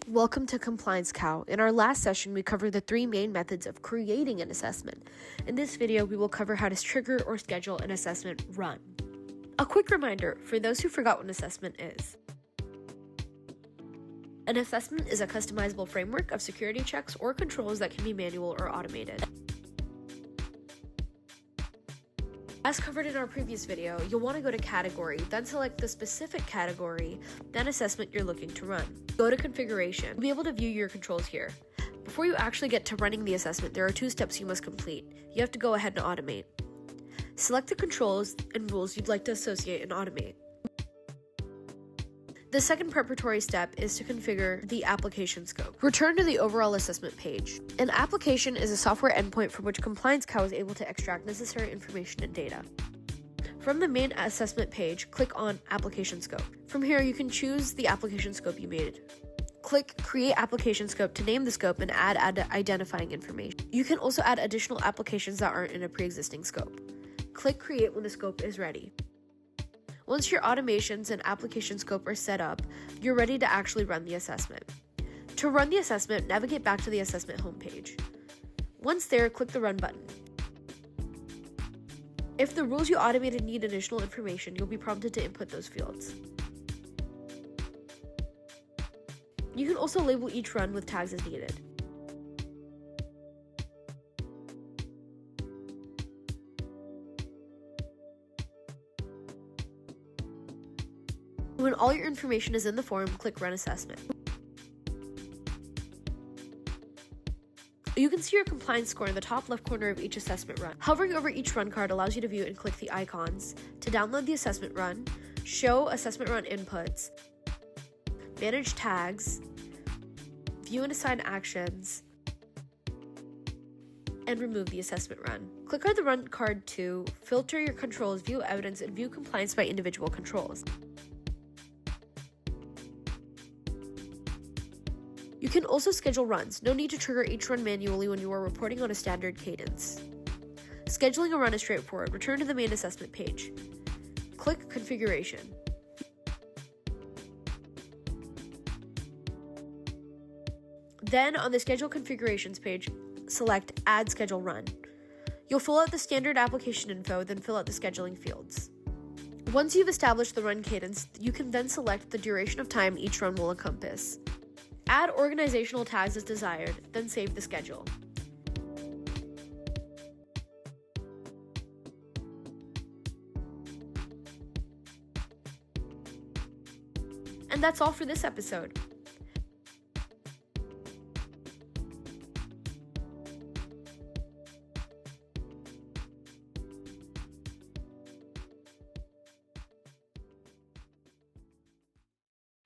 Welcome to Compliance Cow. In our last session, we covered the three main methods of creating an assessment. In this video, we will cover how to trigger or schedule an assessment run. A quick reminder for those who forgot what an assessment is. An assessment is a customizable framework of security checks or controls that can be manual or automated. As covered in our previous video, you'll want to go to Category, then select the specific category, then assessment you're looking to run. Go to Configuration. You'll be able to view your controls here. Before you actually get to running the assessment, there are two steps you must complete. You have to go ahead and automate. Select the controls and rules you'd like to associate and automate. The second preparatory step is to configure the application scope. Return to the overall assessment page. An application is a software endpoint from which Compliance Cow is able to extract necessary information and data. From the main assessment page, click on Application Scope. From here, you can choose the application scope you made. Click Create Application Scope to name the scope and add identifying information. You can also add additional applications that aren't in a pre-existing scope. Click Create when the scope is ready. Once your automations and application scope are set up, you're ready to actually run the assessment. To run the assessment, navigate back to the assessment homepage. Once there, click the Run button. If the rules you automated need additional information, you'll be prompted to input those fields. You can also label each run with tags as needed. When all your information is in the form, click Run Assessment. You can see your compliance score in the top left corner of each assessment run. Hovering over each run card allows you to view and click the icons to download the assessment run, show assessment run inputs, manage tags, view and assign actions, and remove the assessment run. Click on the run card to filter your controls, view evidence, and view compliance by individual controls. You can also schedule runs. No need to trigger each run manually when you are reporting on a standard cadence. Scheduling a run is straightforward. Return to the main assessment page. Click Configuration. Then on the Schedule Configurations page, select Add Schedule Run. You'll fill out the standard application info, then fill out the scheduling fields. Once you've established the run cadence, you can then select the duration of time each run will encompass. Add organizational tags as desired, then save the schedule. And that's all for this episode.